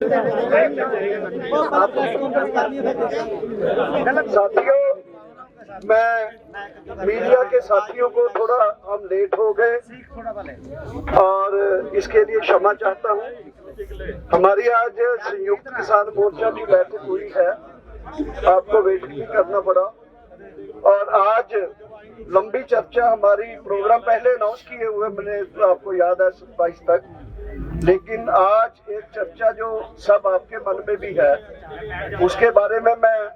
साथियों, मैं मीडिया के साथियों को थोड़ा हम लेट हो गए और इसके लिए क्षमा चाहता हूं। हमारी आज संयुक्त किसान मोर्चा की बैठक हुई है, आपको वेट भी करना पड़ा और आज लंबी चर्चा हमारी प्रोग्राम पहले अनाउंस किए हुए मैंने आपको याद है 27 तक, लेकिन आज एक चर्चा जो सब आपके मन में भी है उसके बारे में मैं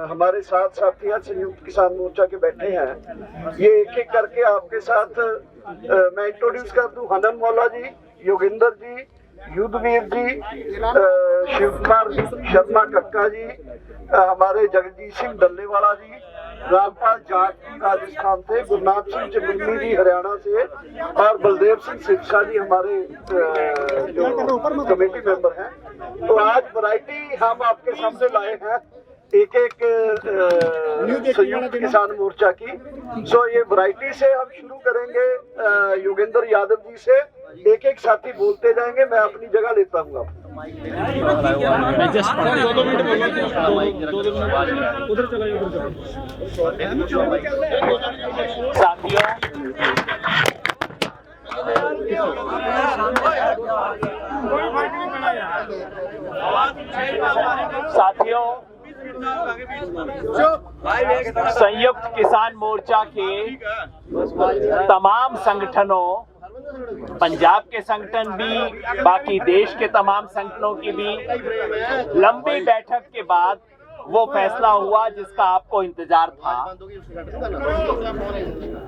हमारे साथ साथियां संयुक्त किसान मोर्चा के बैठे हैं, ये एक एक करके आपके साथ मैं इंट्रोड्यूस कर दूं। हनन मौला जी, योगिंदर जी, युद्धवीर जी, शिव कुमार शर्मा कक्का जी, हमारे जगजीत सिंह डल्लेवाला जी, रामपाल जाट राजस्थान से, गुरनाम सिंह चंदनी जी हरियाणा से और बलदेव सिंह सिरसा जी हमारे जो कमेटी मेंबर हैं। तो आज वैरायटी हम आपके सामने लाए हैं एक संयुक्त किसान मोर्चा की। सो ये वैरायटी से हम शुरू करेंगे योगेंद्र यादव जी से, एक एक साथी बोलते जाएंगे, मैं अपनी जगह लेता हूँ। साथियों, संयुक्त किसान मोर्चा के तमाम संगठनों, पंजाब के संगठन भी, बाकी देश के तमाम संगठनों की भी लंबी बैठक के बाद वो फैसला हुआ जिसका आपको इंतजार था।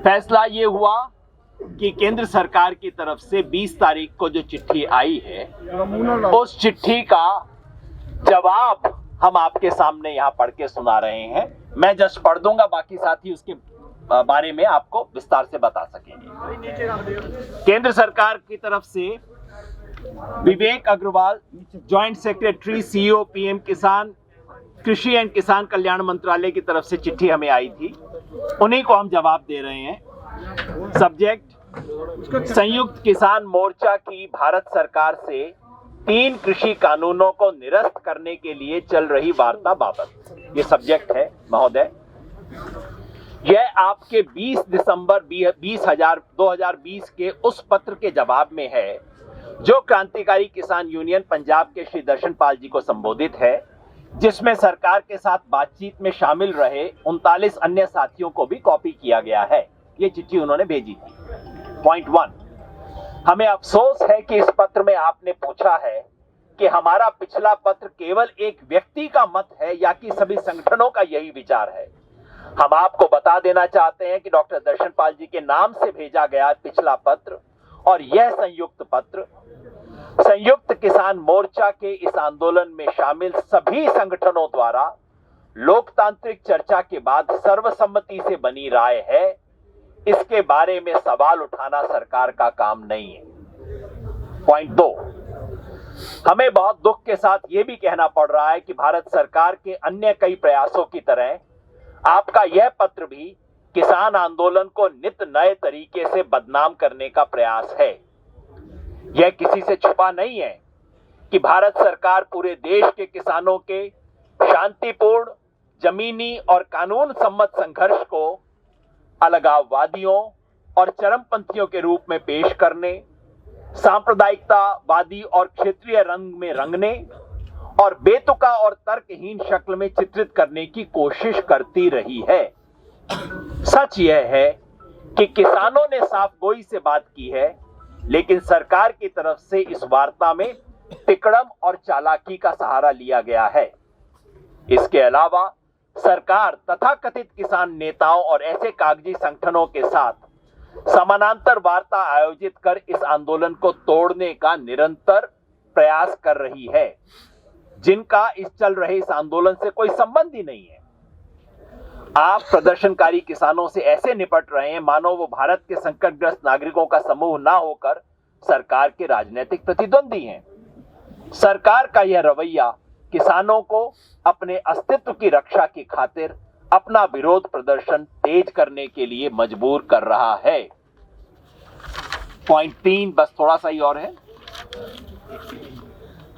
फैसला ये हुआ कि केंद्र सरकार की तरफ से 20 तारीख को जो चिट्ठी आई है उस चिट्ठी का जवाब हम आपके सामने यहाँ पढ़ के सुना रहे हैं। मैं जस्ट पढ़ दूंगा, बाकी साथी उसके बारे में आपको विस्तार से बता सकेंगे। केंद्र सरकार की तरफ से Vivek Agarwal, joint secretary CEO PM Kisan, कृषि एंड किसान कल्याण मंत्रालय की तरफ से चिट्ठी हमें आई थी, उन्हीं को हम जवाब दे रहे हैं। सब्जेक्ट: संयुक्त किसान मोर्चा की भारत सरकार से 3 कृषि कानूनों को निरस्त करने के लिए चल रही वार्ता बाबत। ये सब्जेक्ट है महोदय। यह आपके 20 दिसंबर 2020 के उस पत्र के जवाब में है जो क्रांतिकारी किसान यूनियन पंजाब के श्री दर्शन पाल जी को संबोधित है, जिसमें सरकार के साथ बातचीत में शामिल रहे 39 अन्य साथियों को भी कॉपी किया गया है। ये चिट्ठी उन्होंने भेजी थी। पॉइंट 1, हमें अफसोस है कि इस पत्र में आपने पूछा है कि हमारा पिछला पत्र केवल एक व्यक्ति का मत है या कि सभी संगठनों का यही विचार है। हम आपको बता देना चाहते हैं कि डॉक्टर दर्शन पाल जी के नाम से भेजा गया पिछला पत्र और यह संयुक्त पत्र संयुक्त किसान मोर्चा के इस आंदोलन में शामिल सभी संगठनों द्वारा लोकतांत्रिक चर्चा के बाद सर्वसम्मति से बनी राय है। इसके बारे में सवाल उठाना सरकार का काम नहीं है। पॉइंट 2, हमें बहुत दुख के साथ यह भी कहना पड़ रहा है कि भारत सरकार के अन्य कई प्रयासों की तरह आपका यह पत्र भी किसान आंदोलन को नित नए तरीके से बदनाम करने का प्रयास है। यह किसी से छुपा नहीं है कि भारत सरकार पूरे देश के किसानों के शांतिपूर्ण, जमीनी और कानून सम्मत संघर्ष को अलगाववादियों और चरमपंथियों के रूप में पेश करने, सांप्रदायिकतावादी और क्षेत्रीय रंग में रंगने और बेतुका और तर्कहीन शक्ल में चित्रित करने की कोशिश करती रही है। सच यह है कि किसानों ने साफगोई से बात की है, लेकिन सरकार की तरफ से इस वार्ता में तिकड़म और चालाकी का सहारा लिया गया है। इसके अलावा सरकार तथाकथित किसान नेताओं और ऐसे कागजी संगठनों के साथ समानांतर वार्ता आयोजित कर इस आंदोलन को तोड़ने का निरंतर प्रयास कर रही है, जिनका इस चल रहे इस आंदोलन से कोई संबंध ही नहीं है। आप प्रदर्शनकारी किसानों से ऐसे निपट रहे हैं मानो वो भारत के संकटग्रस्त नागरिकों का समूह ना होकर सरकार के राजनीतिक प्रतिद्वंदी हैं। सरकार का यह रवैया किसानों को अपने अस्तित्व की रक्षा की खातिर अपना विरोध प्रदर्शन तेज करने के लिए मजबूर कर रहा है। पॉइंट 3 बस थोड़ा सा ही और है।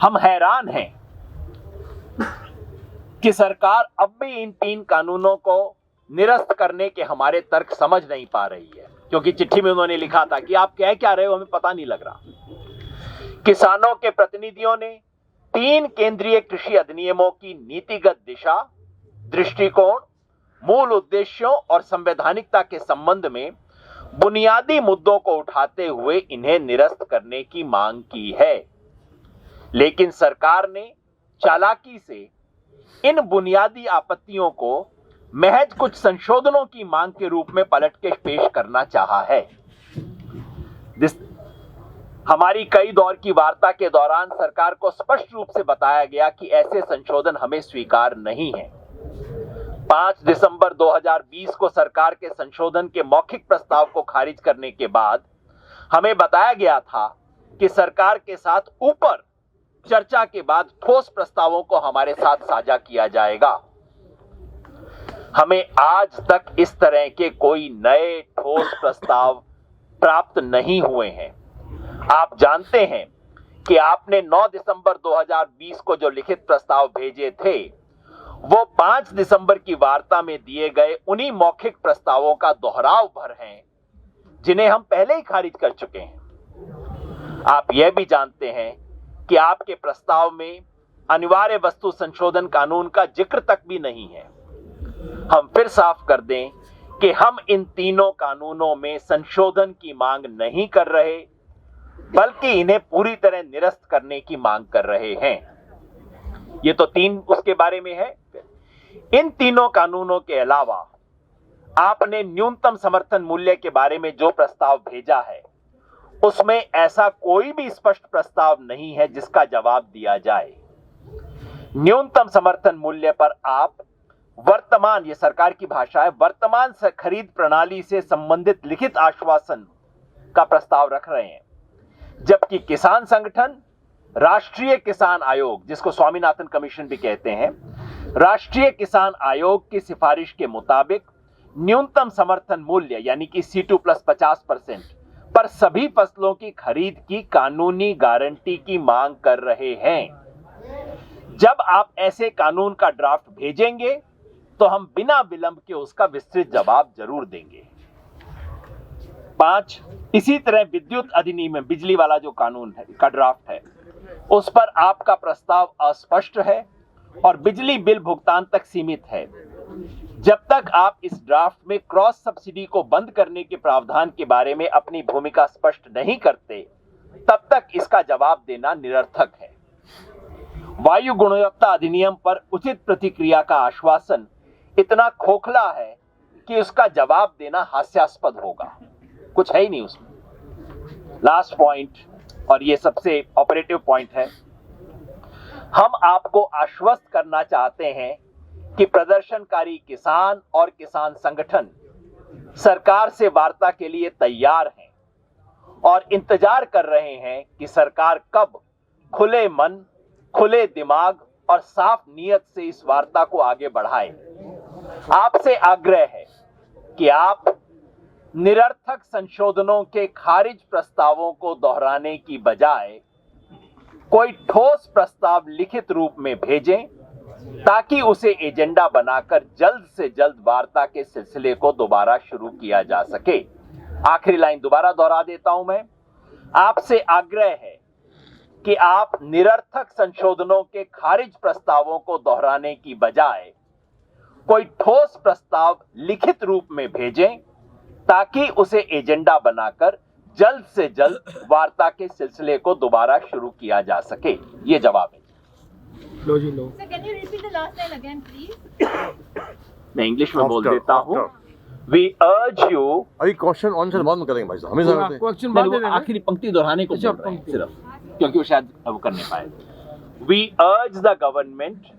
हम हैरान हैं कि सरकार अब भी इन 3 कानूनों को निरस्त करने के हमारे तर्क समझ नहीं पा रही है, क्योंकि चिट्ठी में उन्होंने लिखा था कि आप क्या रहे हो हमें पता नहीं लग रहा। किसानों के प्रतिनिधियों ने 3 केंद्रीय कृषि अधिनियमों की नीतिगत दिशा, दृष्टिकोण, मूल उद्देश्यों और संवैधानिकता के संबंध में बुनियादी मुद्दों को उठाते हुए इन्हें निरस्त करने की मांग की है, लेकिन सरकार ने चालाकी से इन बुनियादी आपत्तियों को महज कुछ संशोधनों की मांग के रूप में पलट के पेश करना चाहा है। हमारी कई दौर की वार्ता के दौरान सरकार को स्पष्ट रूप से बताया गया कि ऐसे संशोधन हमें स्वीकार नहीं है। 5 दिसंबर 2020 को सरकार के संशोधन के मौखिक प्रस्ताव को खारिज करने के बाद हमें बताया गया था कि सरकार के साथ ऊपर चर्चा के बाद ठोस प्रस्तावों को हमारे साथ साझा किया जाएगा। हमें आज तक इस तरह के कोई नए ठोस प्रस्ताव प्राप्त नहीं हुए हैं। आप जानते हैं कि आपने 9 दिसंबर 2020 को जो लिखित प्रस्ताव भेजे थे वो 5 दिसंबर की वार्ता में दिए गए उन्हीं मौखिक प्रस्तावों का दोहराव भर हैं जिन्हें हम पहले ही खारिज कर चुके हैं। आप यह भी जानते हैं कि आपके प्रस्ताव में अनिवार्य वस्तु संशोधन कानून का जिक्र तक भी नहीं है। हम फिर साफ कर दें कि हम इन तीनों कानूनों में संशोधन की मांग नहीं कर रहे, बल्कि इन्हें पूरी तरह निरस्त करने की मांग कर रहे हैं। ये तो 3 उसके बारे में है। इन तीनों कानूनों के अलावा आपने न्यूनतम समर्थन मूल्य के बारे में जो प्रस्ताव भेजा है उसमें ऐसा कोई भी स्पष्ट प्रस्ताव नहीं है जिसका जवाब दिया जाए। न्यूनतम समर्थन मूल्य पर आप वर्तमान, ये सरकार की भाषा है, वर्तमान खरीद प्रणाली से संबंधित लिखित आश्वासन का प्रस्ताव रख रहे हैं, जबकि किसान संगठन, राष्ट्रीय किसान आयोग, जिसको स्वामीनाथन कमीशन भी कहते हैं, राष्ट्रीय किसान आयोग की सिफारिश के मुताबिक न्यूनतम समर्थन मूल्य यानी कि C2 प्लस 50% पर सभी फसलों की खरीद की कानूनी गारंटी की मांग कर रहे हैं। जब आप ऐसे कानून का ड्राफ्ट भेजेंगे तो हम बिना विलंब के उसका विस्तृत जवाब जरूर देंगे। 5, इसी तरह विद्युत अधिनियम में बिजली वाला जो कानून है का ड्राफ्ट है उस पर आपका प्रस्ताव अस्पष्ट है और बिजली बिल भुगतान तक सीमित है। जब तक आप इस ड्राफ्ट में क्रॉस सब्सिडी को बंद करने के प्रावधान के बारे में अपनी भूमिका स्पष्ट नहीं करते, तब तक इसका जवाब देना निरर्थक है। वायु गुणवत्ता अधिनियम पर उचित प्रतिक्रिया का आश्वासन इतना खोखला है कि उसका जवाब देना हास्यास्पद होगा, कुछ है ही नहीं उसमें। लास्ट पॉइंट, और ये सबसे ऑपरेटिव पॉइंट है, हम आपको आश्वस्त करना चाहते हैं कि प्रदर्शनकारी किसान और किसान संगठन सरकार से वार्ता के लिए तैयार हैं और इंतजार कर रहे हैं कि सरकार कब खुले मन, खुले दिमाग और साफ नीयत से इस वार्ता को आगे बढ़ाए। आपसे आग्रह है कि आप निरर्थक संशोधनों के खारिज प्रस्तावों को दोहराने की बजाय कोई ठोस प्रस्ताव लिखित रूप में भेजें ताकि उसे एजेंडा बनाकर जल्द से जल्द वार्ता के सिलसिले को दोबारा शुरू किया जा सके। आखिरी लाइन दोबारा दोहरा देता हूं मैं, आपसे आग्रह है कि आप निरर्थक संशोधनों के खारिज प्रस्तावों को दोहराने की बजाय कोई ठोस प्रस्ताव लिखित रूप में भेजें ताकि उसे एजेंडा बनाकर जल्द से जल्द वार्ता के सिलसिले को दोबारा शुरू किया जा सके। ये जवाब है। लो जी लो। Sir, can you repeat the last line again, please? मैं इंग्लिश में बोल देता हूँ। We urge you, अभी क्वेश्चन आंसर बाद में करेंगे भाई साहब, हमेशा करते हैं। क्वेश्चन बाद नहीं, में वो आखिरी पंक्ति दोहराने को बोल रहे हैं सिर्फ, क्योंकि वो शायद वो कर नहीं पाए। We urge the government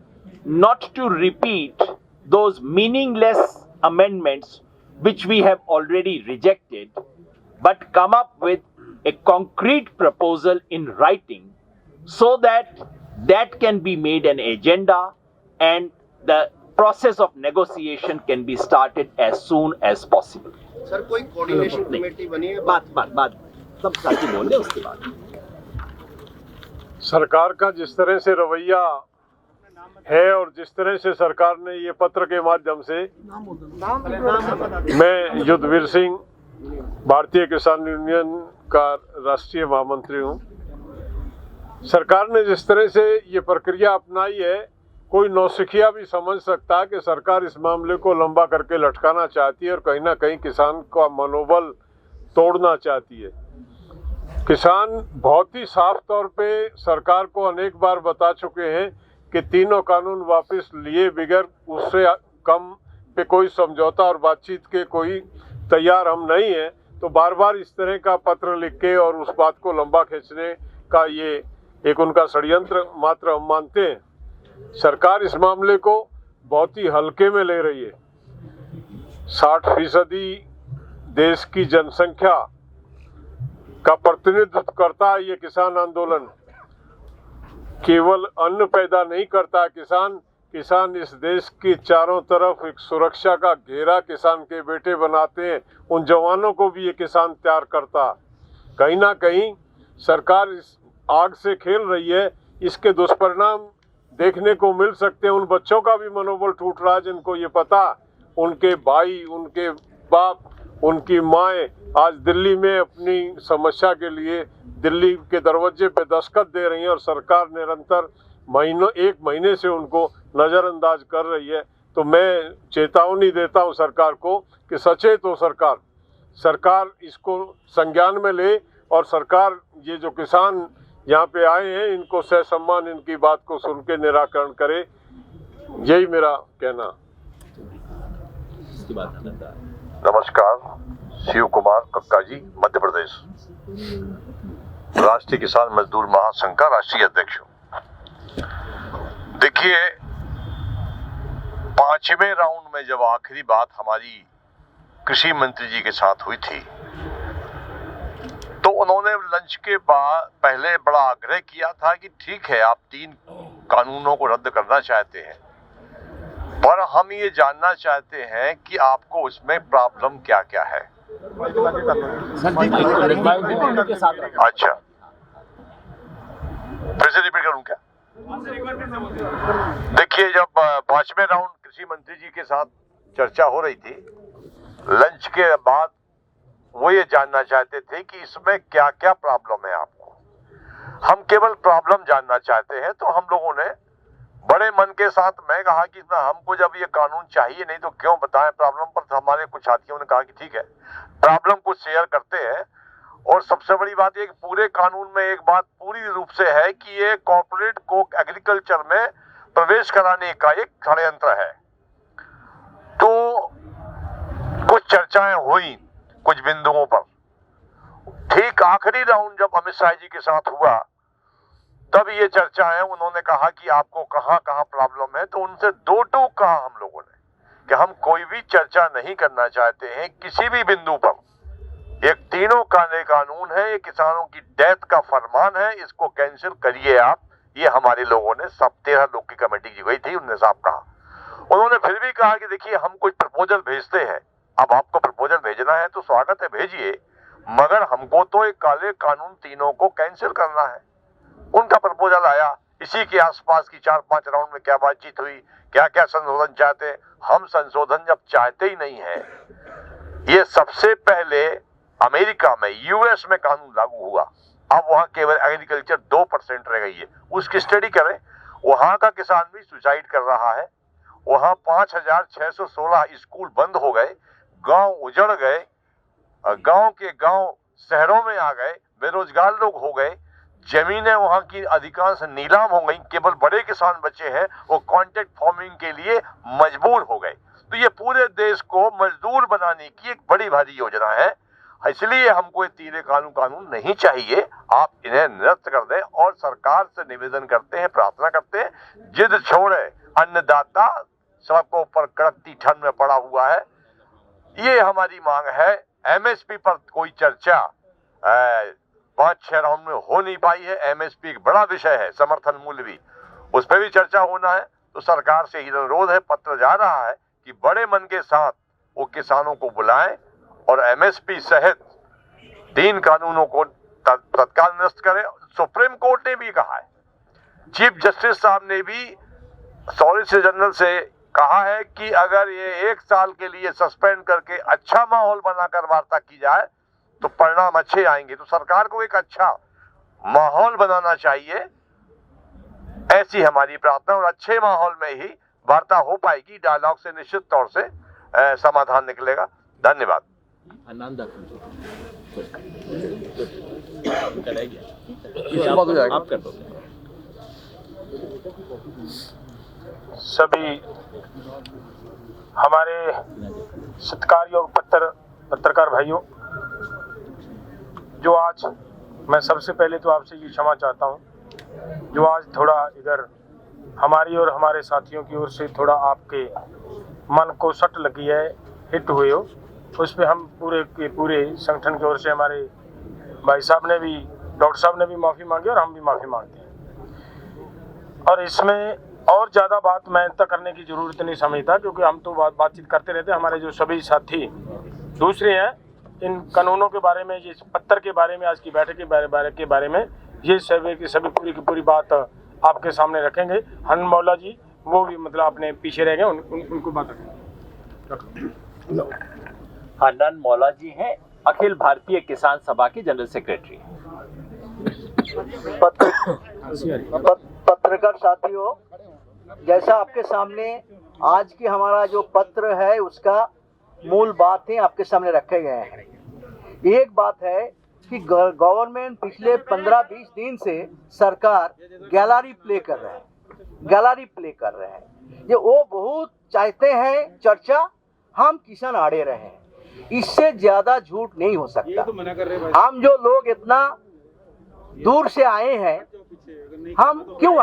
not to repeat those meaningless amendments which we have already rejected, but come up with a concrete proposal in writing so that can be made an agenda and the process of negotiation can be started as soon as possible. Sir कोई coordination committee बनी है? बात सब साथी बोले उसके बाद। सरकार का जिस तरह से रवैया है और जिस तरह से सरकार ने ये पत्र के माध्यम से, मैं युद्धवीर सिंह भारतीय किसान यूनियन का राष्ट्रीय महामंत्री हूँ। सरकार ने जिस तरह से ये प्रक्रिया अपनाई है, कोई नौसिखिया भी समझ सकता है कि सरकार इस मामले को लंबा करके लटकाना चाहती है और कहीं ना कहीं किसान का मनोबल तोड़ना चाहती है। किसान बहुत ही साफ तौर पे सरकार को अनेक बार बता चुके हैं कि तीनों कानून वापस लिए बगैर उससे कम पे कोई समझौता और बातचीत के कोई तैयार हम नहीं हैं। तो बार बार इस तरह का पत्र लिख के और उस बात को लंबा खींचने का ये एक उनका षड्यंत्र मात्र हम मानते हैं। सरकार इस मामले को बहुत ही हल्के में ले रही है। 60% देश की जनसंख्या का प्रतिनिधित्व करता है ये किसान आंदोलन। केवल अन्न पैदा नहीं करता किसान इस देश के चारों तरफ एक सुरक्षा का घेरा किसान के बेटे बनाते हैं। उन जवानों को भी ये किसान तैयार करता। कहीं ना कहीं सरकार इस आग से खेल रही है। इसके दुष्परिणाम देखने को मिल सकते हैं। उन बच्चों का भी मनोबल टूट रहा है जिनको ये पता, उनके भाई, उनके बाप, उनकी माएँ आज दिल्ली में अपनी समस्या के लिए दिल्ली के दरवाजे पे दस्तखत दे रही हैं और सरकार निरंतर एक महीने से उनको नज़रअंदाज कर रही है। तो मैं चेतावनी देता हूं सरकार को कि सचेत हो सरकार इसको संज्ञान में ले और सरकार ये जो किसान यहाँ पे आए हैं इनको सहसम्मान इनकी बात को सुन के निराकरण करे। यही मेरा कहना। नमस्कार, शिव कुमार कक्का जी, मध्य प्रदेश, राष्ट्रीय किसान मजदूर महासंघ का राष्ट्रीय अध्यक्ष हूँ। देखिए, 5वें राउंड में जब आखिरी बात हमारी कृषि मंत्री जी के साथ हुई थी तो उन्होंने लंच के बाद पहले बड़ा आग्रह किया था कि ठीक है, आप 3 कानूनों को रद्द करना चाहते हैं, पर हम ये जानना चाहते हैं कि आपको उसमें प्रॉब्लम क्या क्या है। अच्छा, फिर से रिपीट करूं क्या? देखिए, जब 5वें राउंड कृषि मंत्री जी के साथ चर्चा हो रही थी, लंच के बाद वो ये जानना चाहते थे कि इसमें क्या क्या प्रॉब्लम है आपको। हम केवल प्रॉब्लम जानना चाहते हैं। तो हम लोगों ने बड़े मन के साथ, मैं कहा कि हमको जब ये कानून चाहिए नहीं तो क्यों बताएं प्रॉब्लम पर। तो हमारे कुछ साथियों ने कहा कि ठीक है, प्रॉब्लम को शेयर करते हैं। और सबसे बड़ी बात ये कि पूरे कानून में एक बात पूरी रूप से है कि ये कॉर्पोरेट को एग्रीकल्चर में प्रवेश कराने का एक षड्यंत्र है। तो कुछ चर्चाएं हुई कुछ बिंदुओं पर। ठीक आखिरी राउंड जब अमित शाह जी के साथ हुआ तब ये चर्चा है, उन्होंने कहा कि आपको कहाँ कहाँ प्रॉब्लम है। तो उनसे 2 टूक कहा हम लोगों ने कि हम कोई भी चर्चा नहीं करना चाहते हैं किसी भी बिंदु पर। एक तीनों काले कानून है, ये किसानों की डेथ का फरमान है, इसको कैंसिल करिए आप। ये हमारे लोगों ने, सब 13 लोग की कमेटी की गई थी, उनने साफ कहा। उन्होंने फिर भी कहा कि देखिए, हम कुछ प्रपोजल भेजते हैं, अब आपको प्रपोजल भेजना है तो स्वागत है, भेजिए, मगर हमको तो एक काले कानून तीनों को कैंसिल करना है। उनका प्रपोजल आया। इसी के आसपास की 4-5 राउंड में क्या बातचीत हुई, क्या क्या संशोधन चाहते हैं। हम संशोधन जब चाहते ही नहीं है। ये सबसे पहले अमेरिका में, यूएस में कानून लागू हुआ। अब वहां केवल एग्रीकल्चर 2% रह गई है। उसकी स्टडी करें, वहां का किसान भी सुसाइड कर रहा है। वहां 5616 स्कूल बंद हो गए, गांव उजड़ गए, गांव के गांव शहरों में आ गए, बेरोजगार लोग हो गए, जमीनें वहां की अधिकांश नीलाम हो गई। केवल बड़े किसान बचे हैं, वो कॉन्ट्रैक्ट फार्मिंग के लिए मजबूर हो गए। तो ये पूरे देश को मजदूर बनाने की एक बड़ी भारी योजना है। इसलिए हमको ये 3 कानून नहीं चाहिए। आप इन्हें निरस्त कर दें। और सरकार से निवेदन करते हैं, प्रार्थना करते हैं, जिद छोड़े। अन्नदाता सबको ऊपर कड़कती ठंड में पड़ा हुआ है, ये हमारी मांग है। एमएसपी पर कोई चर्चा 5-6 राउंड में हो नहीं पाई है। एमएसपी एक बड़ा विषय है, समर्थन मूल्य भी, उस पर भी चर्चा होना है। तो सरकार से ही अनुरोध है, पत्र जा रहा है कि बड़े मन के साथ वो किसानों को बुलाएं और एमएसपी सहित 3 कानूनों को तत्काल निरस्त करें। सुप्रीम कोर्ट ने भी कहा है चीफ जस्टिस साहब ने भी सॉलिसिटर जनरल से कहा है कि अगर ये 1 साल के लिए सस्पेंड करके अच्छा माहौल बनाकर वार्ता की जाए तो परिणाम अच्छे आएंगे। तो सरकार को एक अच्छा माहौल बनाना चाहिए, ऐसी हमारी प्रार्थना, और अच्छे माहौल में ही वार्ता हो पाएगी। डायलॉग से निश्चित तौर से समाधान निकलेगा। धन्यवाद। आप कर दो। सभी हमारे सत्कार योग्य पत्रकार भाइयों, जो आज मैं सबसे पहले तो आपसे ये क्षमा चाहता हूँ जो आज थोड़ा इधर हमारी और हमारे साथियों की ओर से थोड़ा आपके मन को सट लगी है, हिट हुए हो, उस पर हम पूरे संगठन की ओर से हमारे भाई साहब ने भी, डॉक्टर साहब ने भी माफ़ी मांगी और हम भी माफ़ी मांगते हैं। और इसमें और ज़्यादा बात मैं तक करने की ज़रूरत नहीं समझता, क्योंकि हम तो बातचीत करते रहते हैं। हमारे जो सभी साथी दूसरे हैं, इन कानूनों के बारे में, ये पत्र के बारे में, आज की बैठक के बारे में, ये सभी की सभी पूरी की पूरी बात आपके सामने रखेंगे। हन मौला जी वो भी मतलब अपने पीछे रह गए, उनको बात रखेंगे। हन्नन मौला जी हैं अखिल भारतीय किसान सभा के जनरल सेक्रेटरी। पत्रकार साथियों, जैसा आपके सामने आज की हमारा जो पत्र है उसका मूल बातें आपके सामने रखे गए हैं। एक बात है कि गवर्नमेंट पिछले 15-20 दिन से सरकार गैलरी प्ले कर रहे हैं। ये वो बहुत चाहते हैं चर्चा, हम किसान आड़े रहे हैं, इससे ज्यादा झूठ नहीं हो सकता। हम जो लोग इतना दूर से आए हैं, हम क्यों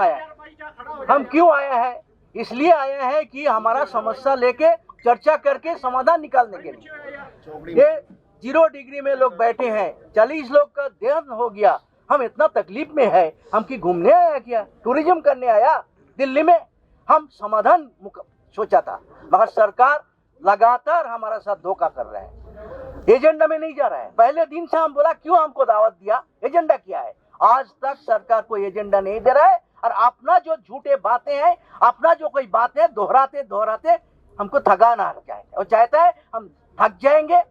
आया है? इसलिए आया है कि हमारा समस्या लेके चर्चा करके समाधान निकालने के लिए। ये 0 डिग्री में लोग बैठे हैं, 40 लोग का देहांत हो गया, हम इतना तकलीफ में है। हम की घूमने आया क्या, टूरिज्म करने आया दिल्ली में? हम समाधान सोचा था, मगर सरकार लगातार हमारा साथ धोखा कर रहा है, एजेंडा में नहीं जा रहा है। पहले दिन से हम बोला क्यों हमको दावत दिया, एजेंडा क्या है? आज तक सरकार को एजेंडा नहीं दे रहा है, और अपना जो झूठे बातें हैं, अपना जो कोई बातें दोहराते हमको थकान आ जाएगा, और चाहता है हम थक जाएंगे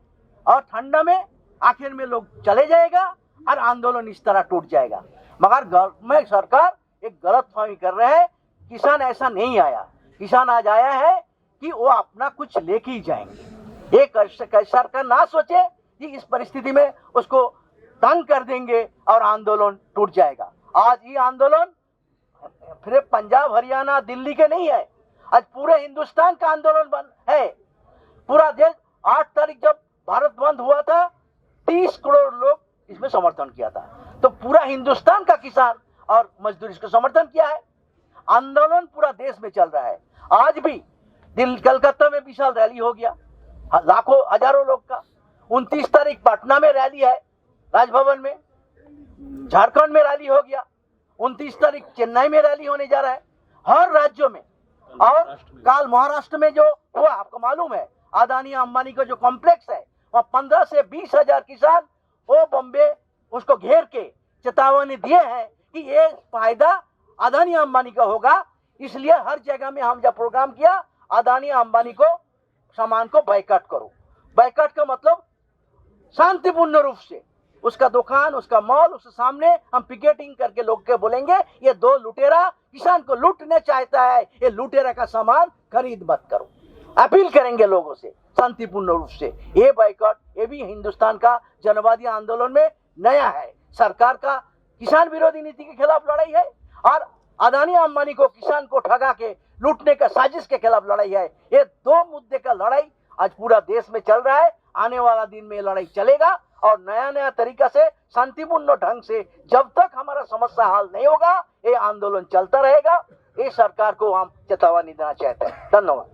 और ठंडा में आखिर में लोग चले जाएगा और आंदोलन इस तरह टूट जाएगा। मगर सरकार एक गलतफहमी कर रहे हैं। किसान ऐसा नहीं आया, किसान आज आया है कि वो अपना कुछ लेके ही जाएंगे। एक सरकार ना सोचे कि इस परिस्थिति में उसको तंग कर देंगे और आंदोलन टूट जाएगा। आज ये आंदोलन फिर पंजाब, हरियाणा, दिल्ली के नहीं है, आज पूरे हिंदुस्तान का आंदोलन है। पूरा देश 8 तारीख जब भारत बंद हुआ था, 30 करोड़ लोग इसमें समर्थन किया था। तो पूरा हिंदुस्तान का किसान और मजदूर इसको समर्थन किया है। आंदोलन पूरा देश में चल रहा है। आज भी कलकत्ता में विशाल रैली हो गया, लाखों हजारों लोग का। 29 तारीख पटना में रैली है, राजभवन में। झारखंड में रैली हो गया। 29 तारीख चेन्नई में रैली होने जा रहा है, हर राज्यों में। और कल महाराष्ट्र में जो हुआ, आपको मालूम है, अदानी अंबानी का जो कॉम्प्लेक्स है, वहाँ 15 से 20 हजार किसान वो बॉम्बे उसको घेर के चेतावनी दिए हैं कि ये फायदा अदानी अंबानी का होगा। इसलिए हर जगह में हम जब प्रोग्राम किया, अदानी अंबानी को सामान को बाइकाट करो। बाइकाट का मतलब शांतिपूर्ण रूप से उसका दुकान, उसका मॉल, उसके सामने हम पिकेटिंग करके लोग के बोलेंगे ये 2 लुटेरा किसान को लूटने चाहता है, ये लुटेरा का सामान खरीद मत करो। अपील करेंगे लोगों से शांतिपूर्ण रूप से। ये बाइकाट, ये भी हिंदुस्तान का जनवादी आंदोलन में नया है। सरकार का किसान विरोधी नीति के खिलाफ लड़ाई है, और अदानी अंबानी को किसान को ठगा के लूटने का साजिश के खिलाफ लड़ाई है। ये 2 मुद्दे का लड़ाई आज पूरा देश में चल रहा है। आने वाला दिन में लड़ाई चलेगा, और नया तरीका से शांतिपूर्ण ढंग से जब तक हमारा समस्या हल नहीं होगा, ये आंदोलन चलता रहेगा। ये सरकार को हम चेतावनी देना चाहते हैं। धन्यवाद।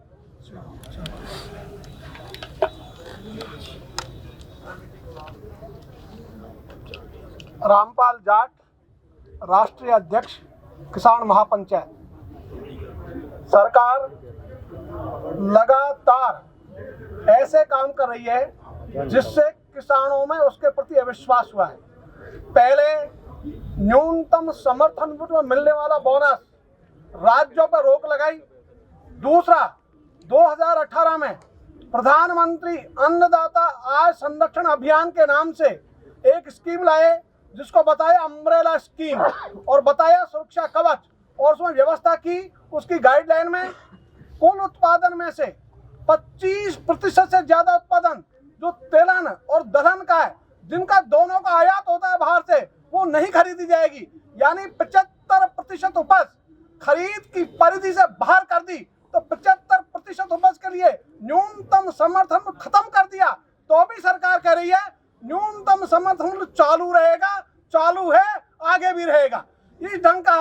रामपाल जाट, राष्ट्रीय अध्यक्ष किसान महापंचायत। सरकार लगातार ऐसे काम कर रही है जिससे किसानों में उसके प्रति अविश्वास हुआ है। पहले न्यूनतम समर्थन मूल्य में मिलने वाला बोनस राज्यों पर रोक लगाई। दूसरा, 2018 में प्रधानमंत्री अन्नदाता आय संरक्षण अभियान के नाम से एक स्कीम लाए जिसको बताया अम्ब्रेला स्कीम और बताया सुरक्षा कवच, और उसमें व्यवस्था की उसकी गाइडलाइन में कुल उत्पादन में से 25% से ज्यादा उत्पादन जो तेलन और दलहन का है, जिनका दोनों का आयात होता है बाहर से, वो नहीं खरीदी जाएगी। यानी 75% उपज खरीद की परिधि से बाहर कर दी। तो 75% उपज के लिए न्यूनतम समर्थन खत्म कर दिया, तो भी सरकार कह रही है न्यूनतम समर्थन मूल्य चालू रहेगा, चालू है, आगे भी रहेगा। इस ढंग का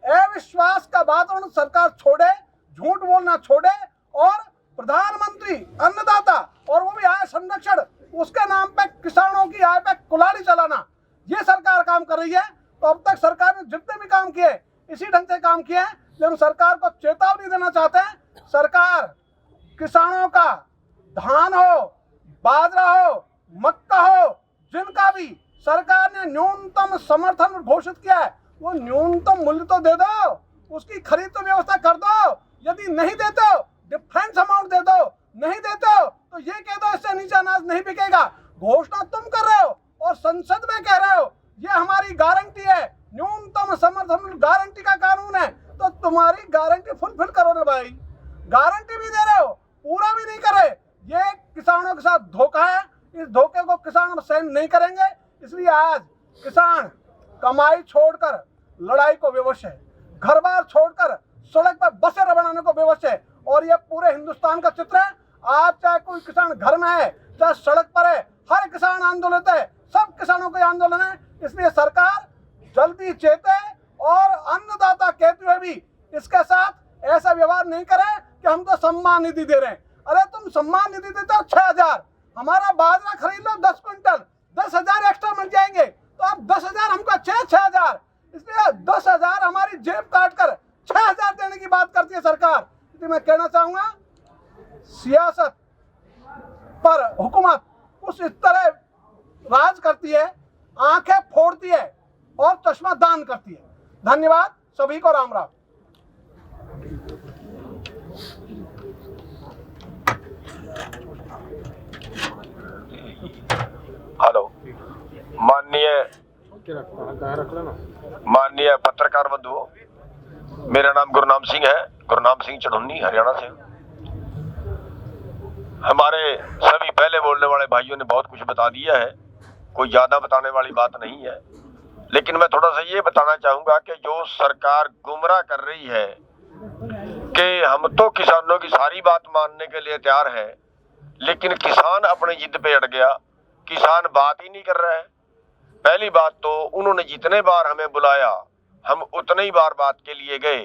अविश्वास का वातावरण सरकार छोड़े, झूठ बोलना छोड़े, और प्रधानमंत्री अन्नदाता और वो भी आय संरक्षण, उसके नाम पे किसानों की आय पे कुल्हाड़ी चलाना, ये सरकार काम कर रही है। तो अब तक सरकार ने जितने भी काम किए इसी ढंग से काम किए हैं। लेकिन सरकार को चेतावनी देना चाहते हैं, सरकार किसानों का धान हो, बाजरा हो, मक्का हो, जिनका भी सरकार ने न्यूनतम समर्थन घोषित किया है, वो न्यूनतम मूल्य तो दे दो, उसकी खरीद तो व्यवस्था कर दो। यदि नहीं देते हो डिफरेंस अमाउंट दे दो, नहीं देते हो तो ये कह दो इससे नीचे अनाज नहीं बिकेगा। घोषणा तुम कर रहे हो और संसद में कह रहे हो ये हमारी गारंटी है, न्यूनतम समर्थन गारंटी का कानून है, तो तुम्हारी गारंटी फुलफिल करो ना भाई। गारंटी भी दे रहे हो, पूरा भी नहीं करे, ये किसानों के साथ धोखा है। इस धोखे को किसान सहन नहीं करेंगे। इसलिए आज किसान कमाई छोड़कर लड़ाई को विवश है, घर बार छोड़कर सड़क पर बसें बनाने को विवश है, और ये पूरे हिंदुस्तान का चित्र है। आज चाहे कोई किसान घर में है, चाहे सड़क पर है, हर किसान आंदोलित है, सब किसानों के आंदोलन है। इसलिए सरकार जल्दी चेते और अन्नदाता कहते हुए भी इसके साथ ऐसा व्यवहार नहीं करे कि हम तो सम्मान निधि दे रहे हैं। अरे तुम सम्मान निधि देते हो 6000, हमारा बाजरा खरीद लो 10 क्विंटल, 10,000 एक्स्ट्रा मिल जाएंगे, तो आप 10,000 हमको 6,000, इसलिए 10,000 हमारी जेब काट कर 6,000 देने की बात करती है सरकार। इसलिए मैं कहना चाहूंगा सियासत पर हुकूमत उस इस तरह राज करती है, आंखें फोड़ती है और चश्मा दान करती है। धन्यवाद, सभी को राम राम। हेलो, माननीय पत्रकार बंधुओं, मेरा नाम गुरनाम सिंह है, गुरनाम सिंह चढ़ुन्नी, हरियाणा से। हमारे सभी पहले बोलने वाले भाइयों ने बहुत कुछ बता दिया है, कोई ज्यादा बताने वाली बात नहीं है। लेकिन मैं थोड़ा सा ये बताना चाहूंगा कि जो सरकार गुमराह कर रही है कि हम तो किसानों की सारी बात मानने के लिए तैयार है, लेकिन किसान अपनी जिद पे अड़ गया, किसान बात ही नहीं कर रहा है। पहली बात तो उन्होंने जितने बार हमें बुलाया हम उतने ही बार बात के लिए गए,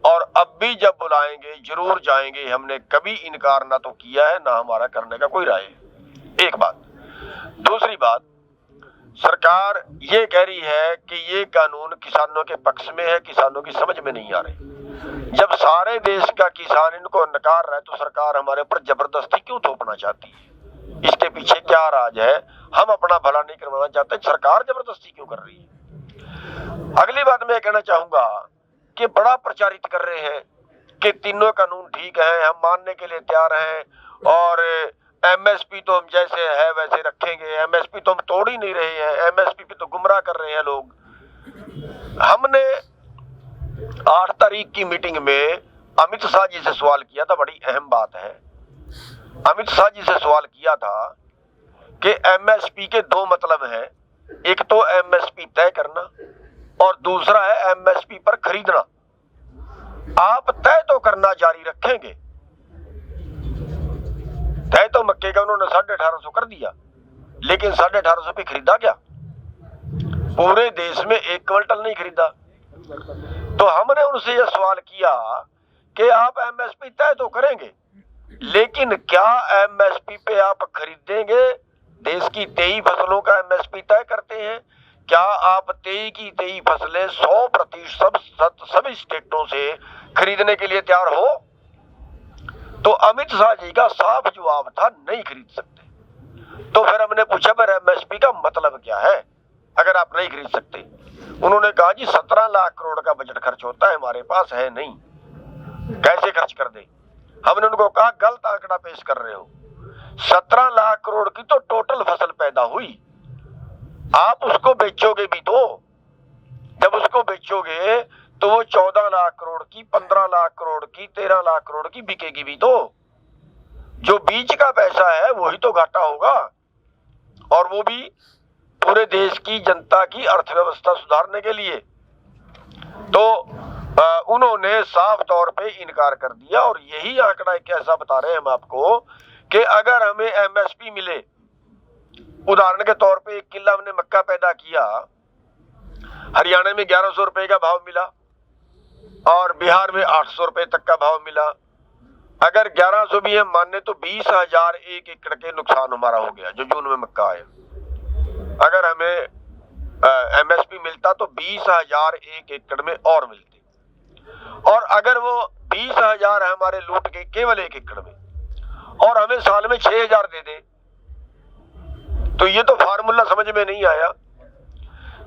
और अब भी जब बुलाएंगे जरूर जाएंगे। हमने कभी इनकार ना तो किया है, ना हमारा करने का कोई राय है। एक बात। दूसरी बात, सरकार ये कह रही है कि ये कानून किसानों के पक्ष में है, किसानों की समझ में नहीं आ रही। जब सारे देश का किसान इनको नकार रहा है तो सरकार हमारे ऊपर जबरदस्ती क्यों थोपना चाहती है? इसके पीछे क्या राज है? हम अपना भला नहीं करवाना चाहते, सरकार जबरदस्ती क्यों कर रही है? अगली बात मैं कहना चाहूंगा कि बड़ा प्रचारित कर रहे हैं कि तीनों कानून ठीक है, हम मानने के लिए तैयार हैं, और एमएसपी तो हम जैसे है वैसे रखेंगे, एमएसपी तो हम तोड़ ही नहीं रहे हैं, एमएसपी पे तो गुमराह कर रहे हैं लोग। हमने 8 तारीख की मीटिंग में अमित शाह जी से सवाल किया था, बड़ी अहम बात है। अमित शाह जी से सवाल किया था कि एमएसपी के 2 मतलब हैं, एक तो एमएसपी तय करना और दूसरा है एमएसपी पर खरीदना। आप तय तो करना जारी रखेंगे, तय तो मक्के का उन्होंने 1850 कर दिया, लेकिन 1850 पे खरीदा क्या? पूरे देश में 1 क्विंटल नहीं खरीदा। तो हमने उनसे यह सवाल किया कि आप एमएसपी तय तो करेंगे, लेकिन क्या एमएसपी पे आप खरीदेंगे? देश की 23 फसलों का एमएसपी तय करते हैं, क्या आप 23 की 23 फसलें 100% सभी स्टेटों से खरीदने के लिए तैयार हो? तो अमित शाह जी का साफ जवाब था, नहीं खरीद सकते। तो फिर हमने पूछा फिर एमएसपी का मतलब क्या है अगर आप नहीं खरीद सकते? उन्होंने कहा जी 17 लाख करोड़ का बजट खर्च होता है, हमारे पास है नहीं, कैसे खर्च कर दें। हमने उनको कहा गलत आंकड़ा पेश कर रहे हो, 17 लाख करोड़ की तो टोटल फसल पैदा हुई, आप उसको बेचोगे भी तो, जब उसको बेचोगे तो वो 14 लाख करोड़ की, 15 लाख करोड़ की, 13 लाख करोड़ की बिकेगी भी तो, जो बीच का पैसा है वही तो घाटा होगा, और वो भी पूरे देश की जनता की अर्थव्यवस्था सुधारने के लिए। तो उन्होंने साफ तौर पे इनकार कर दिया, और यही आंकड़ा एक ऐसा बता रहे हैं हम आपको कि अगर हमें एमएसपी मिले, उदाहरण के तौर पे 1 किला हमने मक्का पैदा किया, हरियाणा में 1100 रुपए का भाव मिला और बिहार में 800 रुपए तक का भाव मिला, अगर 1100 भी हम माने तो 20,000 एक एकड़ के नुकसान हमारा हो गया जो जून में मक्का आया। अगर हमें एमएसपी मिलता तो 20,000 एक एकड़ में और मिलते, और अगर वो 20,000 हमारे लूट के केवल एक एकड़ में और हमें साल में 6,000 दे दे, तो ये तो फार्मूला समझ में नहीं आया।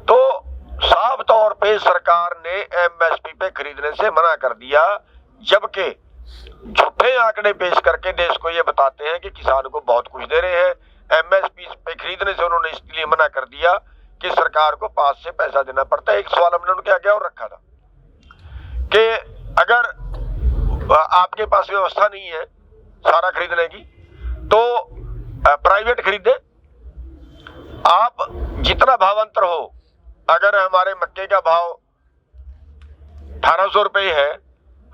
तो साफ तौर पे सरकार ने एमएसपी पे खरीदने से मना कर दिया, जबकि झूठे आंकड़े पेश करके देश को ये बताते हैं कि किसान को बहुत कुछ दे रहे हैं। एमएसपी पे खरीदने से उन्होंने इसलिए मना कर दिया कि सरकार को पास से पैसा देना पड़ता है। एक सवाल हमने उनके आगे और रखा था कि अगर आपके पास व्यवस्था नहीं है सारा खरीदने की तो प्राइवेट खरीदे, आप जितना भावांतर हो, अगर हमारे मक्के का भाव 1800 रुपए है,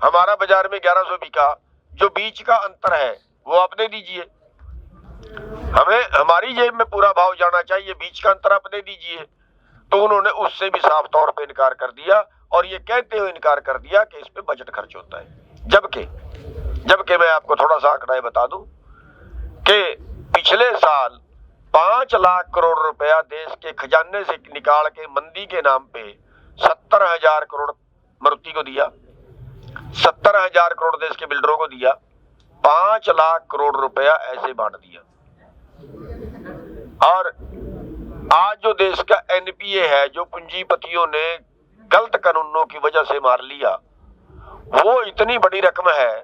हमारा बाजार में 1100 बिका, जो बीच का अंतर है वो आप दे दीजिए, हमें हमारी जेब में पूरा भाव जाना चाहिए, बीच का अंतर आप दे दीजिए। तो उन्होंने उससे भी साफ तौर पे इनकार कर दिया, और ये कहते हुए इनकार कर दिया कि इस पे बजट खर्च होता है। जबकि मैं आपको थोड़ा सा आंकड़ा बता दूं कि पिछले साल 5 लाख करोड़ रुपया देश के खजाने से निकाल के मंदी के नाम पे 70,000 करोड़ मारुति को दिया, 70,000 करोड़ देश के बिल्डरों को दिया, 5 लाख करोड़ रुपया ऐसे बांट दिया। और आज जो देश का एनपीए है, जो पूंजीपतियों ने गलत कानूनों की वजह से मार लिया, वो इतनी बड़ी रकम है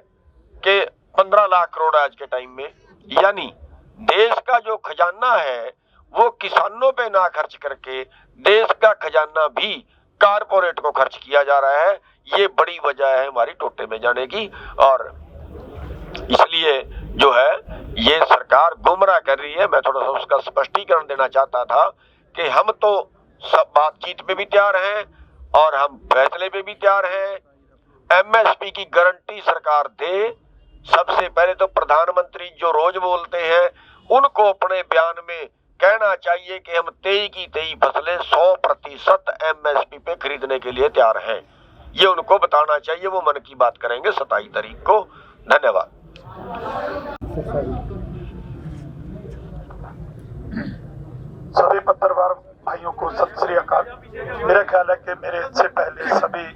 कि 15 लाख करोड़ आज के टाइम में। यानी देश का जो खजाना है वो किसानों पे ना खर्च करके देश का खजाना भी कारपोरेट को खर्च किया जा रहा है। ये बड़ी वजह है हमारी टोटे में जाने की, और इसलिए जो है ये सरकार गुमराह कर रही है। मैं थोड़ा सा उसका स्पष्टीकरण देना चाहता था कि हम तो सब बातचीत पे भी तैयार हैं और हम फैसले पे भी तैयार हैं। एमएसपी की गारंटी सरकार दे। सबसे पहले तो प्रधानमंत्री जो रोज बोलते हैं उनको अपने बयान में कहना चाहिए कि हम 23 की 23 फसलें 100% एमएसपी पे खरीदने के लिए तैयार हैं। ये उनको बताना चाहिए। वो मन की बात करेंगे 27 तारीख को। धन्यवाद। सभी पत्रकार भाइयों को सत श्री अकाल। मेरा ख्याल है कि मेरे से पहले सभी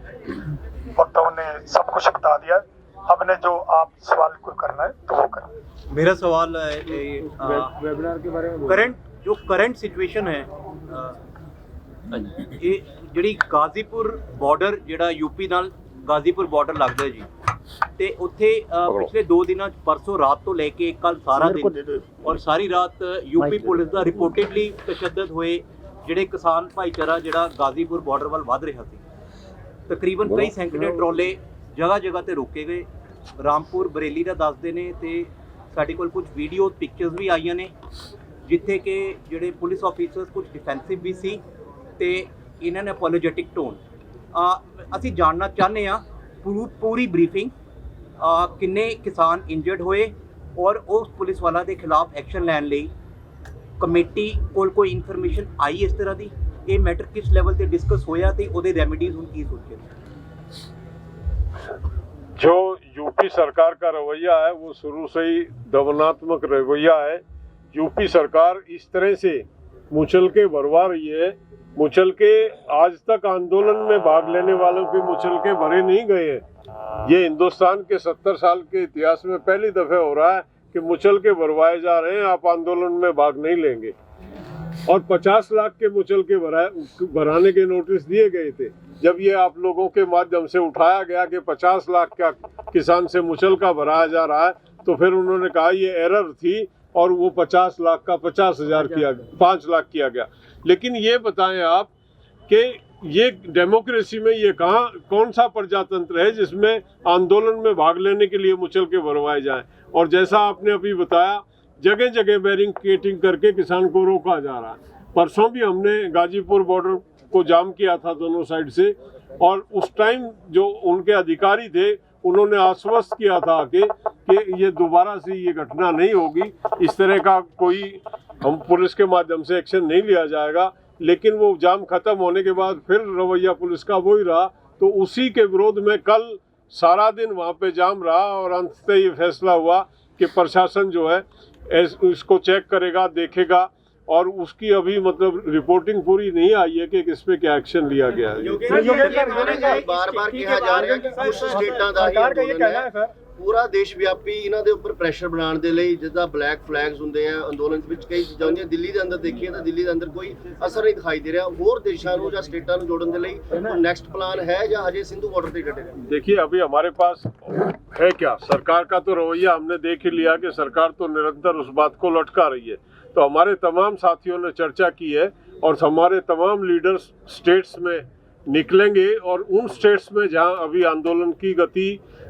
वक्ताओं ने सब कुछ बता दिया। अब ने जो आप सवाल कोई करना है तो वो करें। मेरा सवाल है वेबिनार के बारे में। करंट सिचुएशन है ਇਹ ਜਿਹੜੀ ਗਾਜ਼ੀਪੁਰ ਬਾਰਡਰ ਜਿਹੜਾ ਯੂਪੀ ਨਾਲ ਗਾਜ਼ੀਪੁਰ ਬਾਰਡਰ ਲੱਗਦਾ ਜੀ, ਤੇ ਉੱਥੇ ਪਿਛਲੇ 2 ਦਿਨਾਂ 'ਚ ਪਰਸੋਂ ਰਾਤ ਤੋਂ ਲੈ ਕੇ ਕੱਲ ਸਾਰਾ ਦਿਨ ਔਰ ਸਾਰੀ ਰਾਤ ਯੂਪੀ ਪੁਲਿਸ ਦਾ ਰਿਪੋਰਟਡਲੀ ਤਸ਼ੱਦਦ ਹੋਏ ਜਿਹੜੇ ਕਿਸਾਨ ਭਾਈਚਾਰਾ ਜਿਹੜਾ ਗਾਜ਼ੀਪੁਰ ਬਾਰਡਰ ਵੱਲ ਵੱਧ ਰਿਹਾ ਸੀ। ਤਕਰੀਬਨ ਕਈ ਸੈਂਕੜੇ ਟਰਾਲੇ ਜਗ੍ਹਾ ਜਗ੍ਹਾ ਤੇ ਰੋਕੇ ਗਏ। ਰਾਮਪੁਰ ਬਰੇਲੀ ਦਾ ਦੱਸਦੇ ਨੇ, ਤੇ ਸਾਡੇ ਕੋਲ ਕੁਝ ਵੀਡੀਓ ਪਿਕਚਰਸ ਵੀ ਆਈਆਂ ਨੇ ਜਿੱਥੇ ਕਿ ਜਿਹੜੇ ਪੁਲਿਸ ਆਫੀਸਰਸ ਕੁਝ ਡਿਫੈਂਸਿਵ ਵੀ ਸੀ ਤੇ ਇਹਨਾਂ ਨੇ ਅਪੋਲੋਜੈਟਿਕ ਟੋਨ। ਅਸੀਂ ਜਾਣਨਾ ਚਾਹੁੰਦੇ ਹਾਂ ਪੂਰੀ ਬਰੀਫਿੰਗ, ਕਿੰਨੇ ਕਿਸਾਨ ਇੰਜਰਡ ਹੋਏ ਔਰ ਉਸ ਪੁਲਿਸ ਵਾਲਾ ਦੇ ਖਿਲਾਫ ਐਕਸ਼ਨ ਲੈਣ ਲਈ ਕਮੇਟੀ ਕੋਲ ਕੋਈ ਇਨਫੋਰਮੇਸ਼ਨ ਆਈ ਇਸ ਤਰ੍ਹਾਂ ਦੀ। ਇਹ ਮੈਟਰ ਕਿਸ ਲੈਵਲ ਤੇ ਡਿਸਕਸ ਹੋਇਆ ਤੇ ਉਹਦੇ ਰੈਮੀਡੀਜ਼ ਹੁਣ ਕੀ ਸੋਚੇ। जो यूपी सरकार का रवैया है वो शुरू से ही दमनात्मक रवैया है। यूपी सरकार इस तरह से मुचलके भरवा रही है। मुचलके आज तक आंदोलन में भाग लेने वालों के मुचलके भरे नहीं गए हैं। ये हिंदुस्तान के 70 साल के इतिहास में पहली दफे हो रहा है कि मुचलके भरवाए जा रहे हैं, आप आंदोलन में भाग नहीं लेंगे। और 50 लाख के मुचल के भराने के नोटिस दिए गए थे। जब ये आप लोगों के माध्यम से उठाया गया कि 50 लाख का किसान से मुचल का भराया जा रहा है, तो फिर उन्होंने कहा ये एरर थी और वो 50 लाख का 50,000 किया, 5 लाख किया गया। लेकिन ये बताएं आप कि ये डेमोक्रेसी में ये कौन सा प्रजातंत्र है जिसमें आंदोलन में भाग लेने के लिए मुचल के भरवाए जाएं। और जैसा आपने अभी बताया, जगह जगह बैरिकेडिंग करके किसान को रोका जा रहा है। परसों भी हमने गाजीपुर बॉर्डर को जाम किया था दोनों साइड से, और उस टाइम जो उनके अधिकारी थे उन्होंने आश्वस्त किया था कि ये दोबारा से ये घटना नहीं होगी, इस तरह का कोई हम पुलिस के माध्यम से एक्शन नहीं लिया जाएगा। लेकिन वो जाम खत्म होने के बाद फिर रवैया पुलिस का वही रहा, तो उसी के विरोध में कल सारा दिन वहाँ पे जाम रहा और अंततः ये फैसला हुआ कि प्रशासन जो है इसको चेक करेगा, देखेगा, और उसकी अभी मतलब रिपोर्टिंग पूरी नहीं आई है कि किस पे क्या एक्शन लिया गया है। बार-बार कहा जा रहा है कि कुछ स्टेटां ਦਾ ਹੀ कहना है पूरा देश व्यापी ਇਹਨਾਂ ਦੇ ਉੱਪਰ ਪ੍ਰੈਸ਼ਰ ਬਣਾਉਣ ਦੇ ਲਈ, ਜਿੱਦਾਂ ਬਲੈਕ ਫਲੈਗਸ ਹੁੰਦੇ ਆ ਅੰਦੋਲਨ ਵਿੱਚ ਕਈ ਚੀਜ਼ਾਂ ਹੁੰਦੀਆਂ। ਦਿੱਲੀ ਦੇ ਅੰਦਰ ਦੇਖੀਏ ਤਾਂ ਦਿੱਲੀ ਦੇ ਅੰਦਰ ਕੋਈ ਅਸਰ ਨਹੀਂ ਦਿਖਾਈ ਦੇ ਰਿਹਾ। ਹੋਰ ਦੇਸ਼ਾਂ ਨੂੰ ਜਾਂ ਸਟੇਟਾਂ ਨੂੰ ਜੋੜਨ ਦੇ ਲਈ ਨੈਕਸਟ प्लान है या हजे सिंधु बॉर्डर पे डटे हैं? देखिए, अभी हमारे पास है क्या, सरकार का तो रवैया हमने देख ही लिया कि सरकार तो निरंतर उस बात को लटका रही है। तो हमारे तमाम साथियों ने चर्चा की है और हमारे तमाम लीडर्स स्टेट्स में निकलेंगे, और उन स्टेट्स में जहां अभी आंदोलन की गति,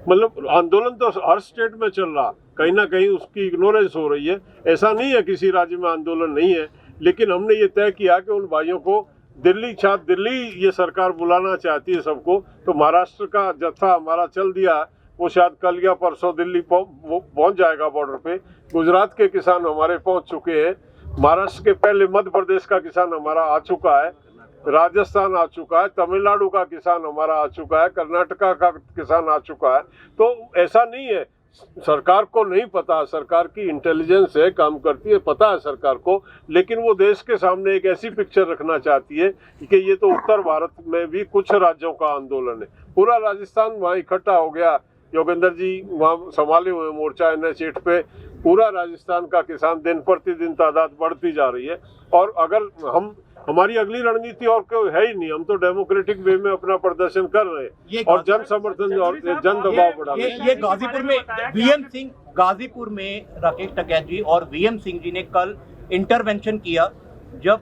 मतलब आंदोलन तो हर स्टेट में चल रहा, कहीं ना कहीं उसकी इग्नोरेंस हो रही है। ऐसा नहीं है किसी राज्य में आंदोलन नहीं है, लेकिन हमने ये तय किया कि उन भाइयों को दिल्ली ये सरकार बुलाना चाहती है सबको, तो महाराष्ट्र का जत्था हमारा चल दिया है, वो शायद कल या परसों दिल्ली पहुंच जाएगा बॉर्डर पे। गुजरात के किसान हमारे पहुंच चुके हैं, महाराष्ट्र के पहले मध्य प्रदेश का किसान हमारा आ चुका है, राजस्थान आ चुका है, तमिलनाडु का किसान हमारा आ चुका है, कर्नाटका का किसान आ चुका है। तो ऐसा नहीं है सरकार को नहीं पता, सरकार की इंटेलिजेंस है, काम करती है, पता है सरकार को, लेकिन वो देश के सामने एक ऐसी पिक्चर रखना चाहती है कि ये तो उत्तर भारत में भी कुछ राज्यों का आंदोलन है। पूरा राजस्थान वहाँ इकट्ठा हो गया, योगेंद्र जी वहाँ संभाले हुए मोर्चा NH8 पे, पूरा राजस्थान का किसान दिन प्रतिदिन तादाद बढ़ती जा रही है। और अगर हमारी अगली रणनीति और कोई है ही नहीं, हम तो डेमोक्रेटिक वे में अपना प्रदर्शन कर रहे हैं और जन समर्थन और जन दबाव बढ़ा रहे हैं। ये गाजीपुर में गाजीपुर में राकेश टिकैत जी और VM सिंह जी ने कल इंटरवेंशन किया, जब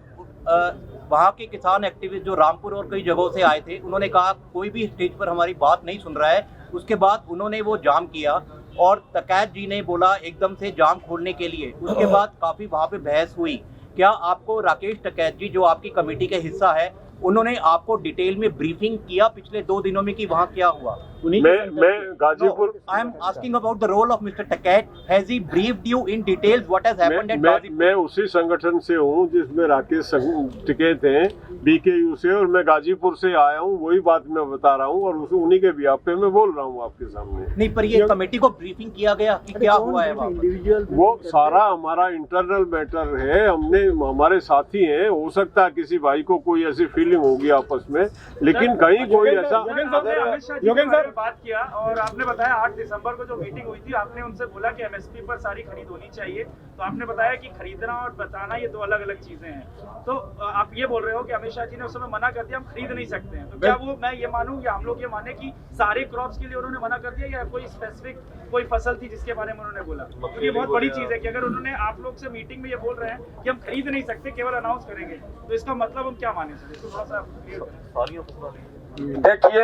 वहाँ के किसान एक्टिविस्ट जो रामपुर और कई जगहों से आए थे, उन्होंने कहा कोई भी स्टेज पर हमारी बात नहीं सुन रहा है। उसके बाद उन्होंने वो जाम किया और टिकैत जी ने बोला एकदम से जाम खोलने के लिए। उसके बाद काफ़ी वहाँ पे बहस हुई। क्या आपको राकेश टिकैत जी जो आपकी कमेटी का हिस्सा है, उन्होंने आपको डिटेल में ब्रीफिंग किया पिछले 2 दिनों में कि वहाँ क्या हुआ? मैं Ghazipur, I am asking about the role of mister Tikait. Has he briefed you in details what has happened at Ghazipur? मैं उसी संगठन से हूँ जिसमें राकेश टिकैत हैं, BKU से, और मैं गाजीपुर से आया हूँ। वही बात मैं बता रहा हूँ और उन्हीं के बिहाफ पे मैं बोल रहा हूँ आपके सामने। नहीं, पर ये कमेटी को ब्रीफिंग किया गया कि क्या हुआ है वहाँ पर? वो सारा हमारा इंटरनल मैटर है, हमने हमारे साथी हैं, हो सकता है किसी भाई को कोई ऐसी फीलिंग होगी आपस में, लेकिन कहीं कोई ऐसा। योगेंद्र सर बात किया और आपने बताया 8 दिसंबर को जो मीटिंग हुई थी, आपने उनसे बोला कि MSP पर सारी खरीद होनी चाहिए, तो आपने बताया कि खरीदना और बताना ये 2 अलग-अलग चीजें हैं। तो आप ये बोल रहे हो कि अमित शाह जी ने उस समय मना कर दिया, हम खरीद नहीं सकते हैं, तो क्या वो मैं ये मानूं या हम लोग ये माने कि सारे क्रॉप्स के लिए उन्होंने मना कर दिया, या कोई स्पेसिफिक कोई फसल थी जिसके बारे में उन्होंने बोला? तो ये बहुत बड़ी चीज है कि अगर उन्होंने आप लोग से मीटिंग में ये बोल रहे हैं कि हम खरीद नहीं सकते, केवल अनाउंस करेंगे, तो इसका मतलब हम क्या माने सर? इसको थोड़ा सा देखिए,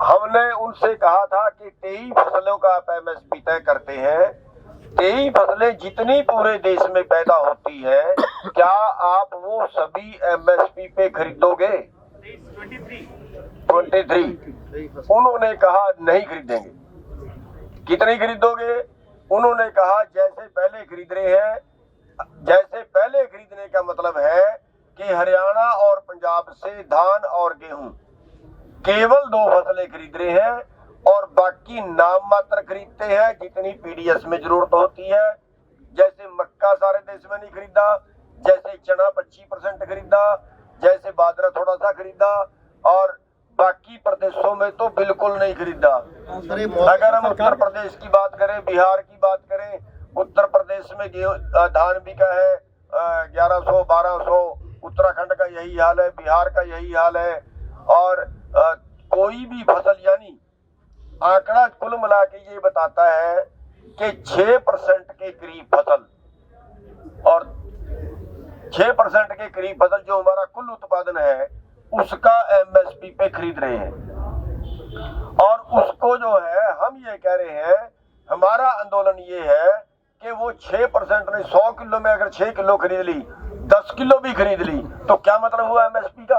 हमने उनसे कहा था कि 23 फसलों का आप MSP तय करते हैं, 23 फसलें जितनी पूरे देश में पैदा होती है, क्या आप वो सभी MSP पे खरीदोगे? 23। उन्होंने कहा नहीं खरीदेंगे। कितनी खरीदोगे? उन्होंने कहा जैसे पहले खरीद रहे हैं। जैसे पहले खरीदने का मतलब है कि हरियाणा और पंजाब से धान और गेहूं केवल 2 फसलें खरीद रहे हैं और बाकी नाम मात्र खरीदते हैं जितनी PDS में जरूरत होती है। जैसे मक्का सारे देश में नहीं खरीदा, जैसे चना 25% खरीदा, जैसे बाजरा थोड़ा सा खरीदा, और बाकी प्रदेशों में तो बिल्कुल नहीं खरीदा। अगर हम उत्तर प्रदेश की बात करें, बिहार की बात करें, उत्तर प्रदेश में धान बिका है, 1100 1200, उत्तराखंड का यही हाल है, बिहार का यही हाल है। और कोई भी फसल, यानी आंकड़ा कुल मिला के ये बताता है कि 6% के करीब फसल, और 6% के करीब फसल जो हमारा कुल उत्पादन है उसका एमएसपी पे खरीद रहे हैं। और उसको जो है हम ये कह रहे हैं, हमारा आंदोलन ये है कि वो 6% नहीं, 100 किलो में अगर 6 किलो खरीद ली, 10 किलो भी खरीद ली, तो क्या मतलब हुआ एमएसपी का?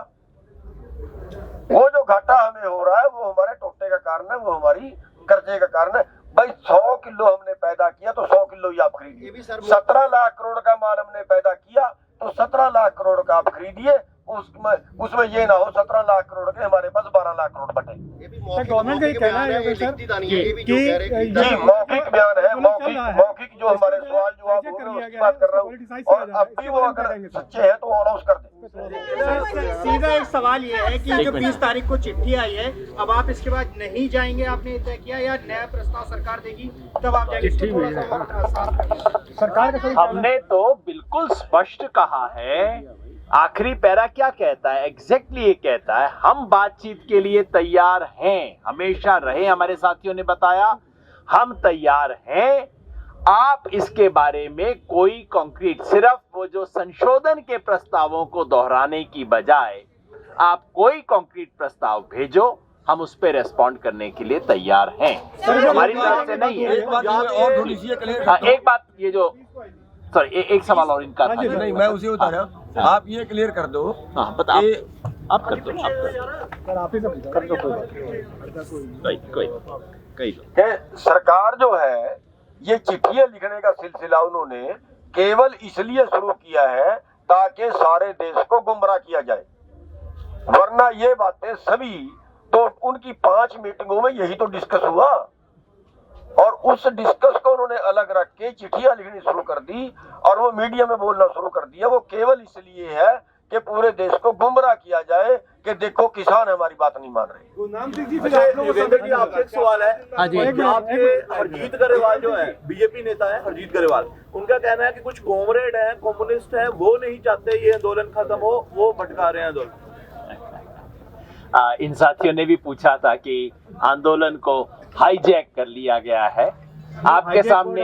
वो जो घाटा हमें हो रहा है वो हमारे टोटे का कारण है, वो हमारी कर्जे का कारण है। भाई 100 किलो हमने पैदा किया तो 100 किलो ही आप खरीदिए। 17 लाख करोड़ का माल हमने पैदा किया तो 17 लाख करोड़ का आप खरीदिए। उसमें ये ना हो 17 लाख करोड़ के हमारे पास 12 लाख करोड़ बटे। गवर्नमेंट का ये कहना है सर जी मौखिक बयान है, मौखिक जो हमारे सवाल जवाब हो रहे हैं उसकी बात कर रहा हूँ, और अब भी वो अगर सच्चे हैं तो अनाउंस कर दें। सीधा एक सवाल ये है कि जो 20 तारीख को चिट्ठी आई है, अब आप इसके बाद नहीं जाएंगे, आपने तय किया, या नया प्रस्ताव सरकार देगी तब आप जाएंगे? सरकार का हमने तो बिल्कुल स्पष्ट कहा है। आखिरी पैरा क्या कहता है? एग्जैक्टली ये कहता है हम बातचीत के लिए तैयार हैं, हमेशा रहे। हमारे साथियों ने बताया हम तैयार हैं। आप इसके बारे में कोई कॉन्क्रीट, सिर्फ वो जो संशोधन के प्रस्तावों को दोहराने की बजाय आप कोई कॉन्क्रीट प्रस्ताव भेजो, हम उस पर रेस्पॉन्ड करने के लिए तैयार हैं। हमारी तरफ से नहीं है। एक बात ये जो सॉरी एक सवाल और इनका था। नहीं, मैं उसे उतार रहा हूं। आप ये क्लियर कर दो। हाँ बता, आप कर दो, सरकार जो है ये चिट्ठियां लिखने का सिलसिला उन्होंने केवल इसलिए शुरू किया है ताकि सारे देश को गुमराह किया जाए, वरना ये बातें सभी तो उनकी 5 मीटिंगों में यही तो डिस्कस हुआ, और उस डिस्कस को उन्होंने अलग रख के चिट्ठियां लिखनी शुरू कर दी और वो मीडिया में बोलना शुरू कर दिया। वो केवल इसलिए है कि पूरे देश को गुमराह किया जाए कि देखो किसान हमारी बात नहीं मान रहे। गुरनाम सिंह जी, आपसे एक सवाल है। आपके हरजीत ग्रेवाल जो है, बीजेपी नेता है हरजीत ग्रेवाल, उनका कहना है कि कुछ कॉमरेड हैं, कम्युनिस्ट हैं, वो नहीं चाहते ये आंदोलन खत्म हो, वो भटका रहे हैं आंदोलन। इन साथियों ने भी पूछा था कि आंदोलन को हाईजैक कर लिया गया है। आपके सामने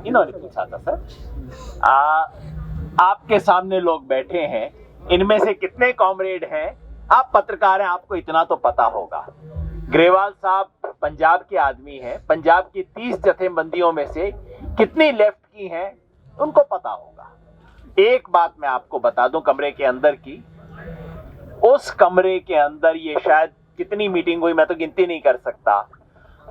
इन्होंने पूछा था सर। आपके सामने लोग बैठे हैं, इनमें से कितने कॉमरेड हैं? आप पत्रकार हैं, आपको इतना तो पता होगा। ग्रेवाल साहब पंजाब के आदमी हैं, पंजाब की 30 जथेबंदियों में से कितनी लेफ्ट की हैं उनको पता होगा। एक बात मैं आपको बता दूं कमरे के अंदर की, उस कमरे के अंदर ये शायद कितनी मीटिंग हुई मैं तो गिनती नहीं कर सकता,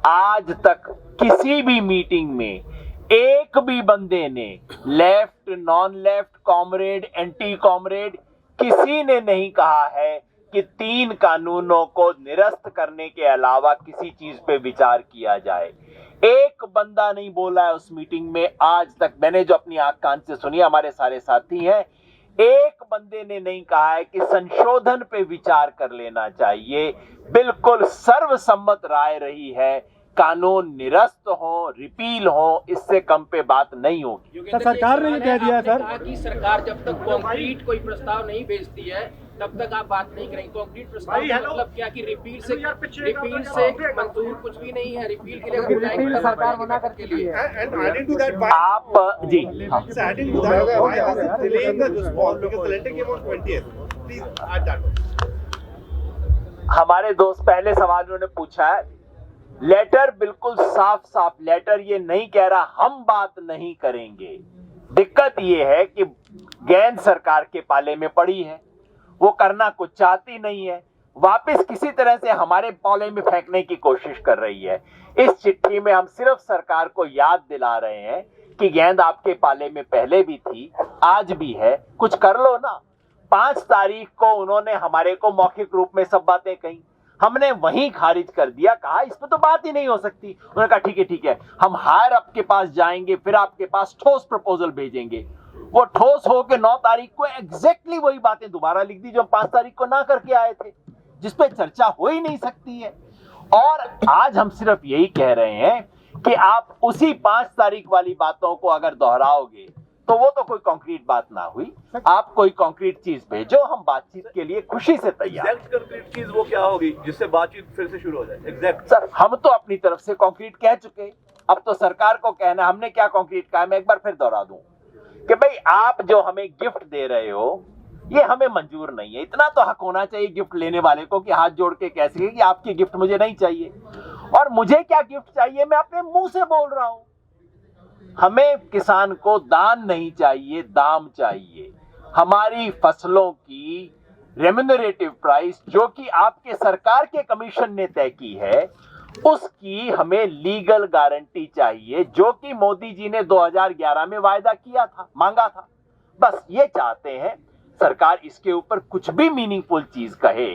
आज तक किसी भी मीटिंग में एक भी बंदे ने left, non left, comrade, anti comrade, किसी ने नहीं कहा है कि 3 कानूनों को निरस्त करने के अलावा किसी चीज पे विचार किया जाए। एक बंदा नहीं बोला है उस मीटिंग में आज तक, मैंने जो अपनी आंख कान से सुनी, हमारे सारे साथी हैं, एक बंदे ने नहीं कहा है कि संशोधन पे विचार कर लेना चाहिए। बिल्कुल सर्वसम्मत राय रही है, कानून निरस्त हो, रिपील हो, इससे कम पे बात नहीं होगी। सरकार ने ये कह दिया सर कि सरकार जब तक कॉन्क्रीट कोई प्रस्ताव नहीं भेजती है तब तक आप बात नहीं करेंगे। कॉन्क्रीट प्रस्ताव का मतलब क्या कि रिपील से मंजूर कुछ भी नहीं है। रिपील के लिए सरकार मना करके लिए आप जी हमारे दोस्त पहले सवाल उन्होंने पूछा है, लेटर बिल्कुल साफ साफ लेटर ये नहीं कह रहा हम बात नहीं करेंगे। दिक्कत ये है कि गेंद सरकार के पाले में पड़ी है, वो करना कुछ चाहती नहीं है, वापस किसी तरह से हमारे पाले में फेंकने की कोशिश कर रही है। इस चिट्ठी में हम सिर्फ सरकार को याद दिला रहे हैं कि गेंद आपके पाले में पहले भी थी, आज भी है, कुछ कर लो ना। 5 तारीख को उन्होंने हमारे को मौखिक रूप में सब बातें कही, हमने वहीं खारिज कर दिया, कहा इस पर तो बात ही नहीं हो सकती। उन्होंने कहा ठीक है हम हायर अप के पास जाएंगे, फिर आपके पास ठोस प्रपोजल भेजेंगे। वो ठोस हो के 9 तारीख को एग्जैक्टली वही बातें दोबारा लिख दी जो हम 5 तारीख को ना करके आए थे, जिस पे चर्चा हो ही नहीं सकती है। और आज हम सिर्फ यही कह रहे हैं कि आप उसी 5 तारीख वाली बातों को अगर दोहराओगे तो वो तो कोई कॉन्क्रीट बात ना हुई। आप कोई कॉन्क्रीट चीज भेजो, हम बातचीत के लिए खुशी से तैयार। एग्जैक्ट कंक्रीट चीज वो क्या होगी जिससे बातचीत फिर से शुरू हो जाए? एग्जैक्ट सर, हम तो अपनी तरफ से कॉन्क्रीट कह चुके, अब तो सरकार को कहना। हमने क्या कॉन्क्रीट कहा, मैं एक बार फिर दोहरा दूं कि भाई आप जो हमें गिफ्ट दे रहे हो ये हमें मंजूर नहीं है। इतना तो हक होना चाहिए गिफ्ट लेने वाले को कि हाथ जोड़ के कह सके कि आपकी गिफ्ट मुझे नहीं चाहिए। और मुझे क्या गिफ्ट चाहिए, मैं अपने मुंह से बोल रहा हूं। हमें किसान को दान नहीं चाहिए, दाम चाहिए। हमारी फसलों की रेम्यूनरेटिव प्राइस जो कि आपके सरकार के कमीशन ने तय की है, उसकी हमें लीगल गारंटी चाहिए, जो कि मोदी जी ने 2011 में वायदा किया था, मांगा था। बस ये चाहते हैं सरकार इसके ऊपर कुछ भी मीनिंगफुल चीज कहे,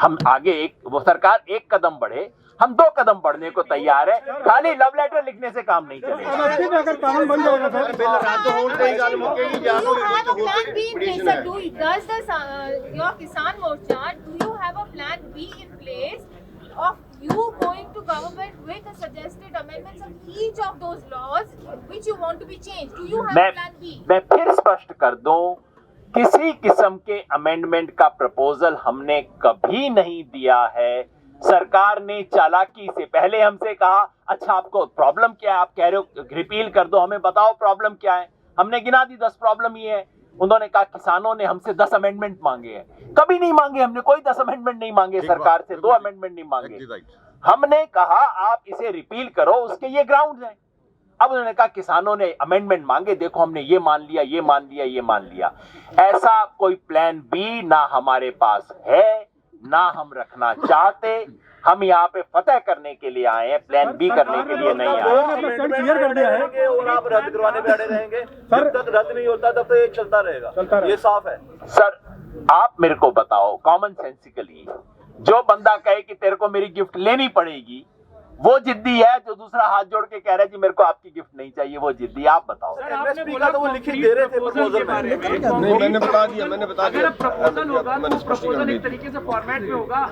हम आगे वो सरकार एक कदम बढ़े, हम 2 कदम बढ़ने को तैयार है। खाली लव लेटर लिखने से काम नहीं चलेगा। अगर कानून बन जाएगा सर, बिल रद्द होने पे गल मुकेगी या no plan B in place? Sir, do does the your Kisan Morcha, do you have a plan B in place of you going to government with a suggested amendments of each of those laws which you want to be changed? Do you have a plan B? मैं फिर स्पष्ट कर दूं, किसी किस्म के amendment का proposal हमने कभी नहीं दिया है। सरकार ने चालाकी से पहले हमसे कहा, अच्छा आपको प्रॉब्लम क्या है, आप कह रहे हो रिपील कर दो, हमें बताओ प्रॉब्लम क्या है। हमने गिना दी 10 प्रॉब्लम ये है। उन्होंने कहा किसानों ने हमसे 10 अमेंडमेंट मांगे हैं। कभी नहीं मांगे, हमने कोई 10 अमेंडमेंट नहीं मांगे सरकार से, 2 अमेंडमेंट नहीं मांगे। हमने कहा आप इसे रिपील करो, उसके ये ग्राउंड्स हैं। अब उन्होंने कहा किसानों ने अमेंडमेंट मांगे, देखो हमने ये मान लिया, ये मान लिया, ये मान लिया। ऐसा कोई प्लान बी ना हमारे पास है, ना हम रखना चाहते। हम यहाँ पे फतह करने के लिए आए हैं, प्लान बी करने के लिए नहीं आए। और आप रद्द करवाने पे अड़े रहेंगे, जब तक रद्द नहीं होता तब तक ये चलता रहेगा, ये साफ है। सर, आप मेरे को बताओ कॉमन सेंसिकली, जो बंदा कहे कि तेरे को मेरी गिफ्ट लेनी पड़ेगी, वो जिद्दी है। जो दूसरा हाथ जोड़ के कह रहा है जी मेरे को आपकी गिफ्ट नहीं चाहिए, वो जिद्दी। आप बताओ। एमएसपी का तो वो लिखित दे रहे थे प्रपोजल में। नहीं, मैंने बता दिया। अगर प्रपोजल होगा तो प्रपोजल एक तरीके से फॉर्मेट में होगा।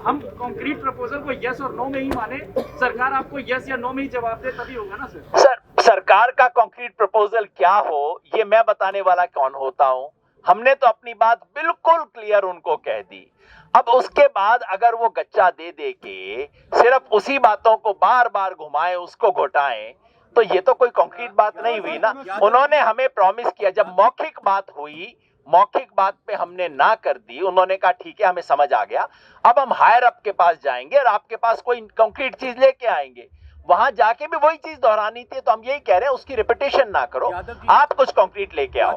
हम कंक्रीट प्रपोजल को यस और नो में ही माने, सरकार आपको यस या नो में ही जवाब दे, तभी होगा ना सर। सर, सरकार का कंक्रीट प्रपोजल क्या हो ये मैं बताने वाला कौन होता हूं। हमने तो अपनी बात बिल्कुल क्लियर उनको कह दी। अब उसके बाद अगर वो गच्चा दे दे के सिर्फ उसी बातों को बार बार घुमाएं, उसको घोटाएं, तो ये तो कोई कंक्रीट बात नहीं हुई ना। उन्होंने हमें प्रॉमिस किया, जब मौखिक बात हुई, मौखिक बात पे हमने ना कर दी। उन्होंने कहा ठीक है, हमें समझ आ गया, अब हम हायर अप के पास जाएंगे और आपके पास कोई कंक्रीट चीज लेके आएंगे। वहां जाके भी वही चीज दोहरानी थी, तो हम यही कह रहे हैं उसकी रिपीटेशन ना करो, आप कुछ कंक्रीट लेके आओ।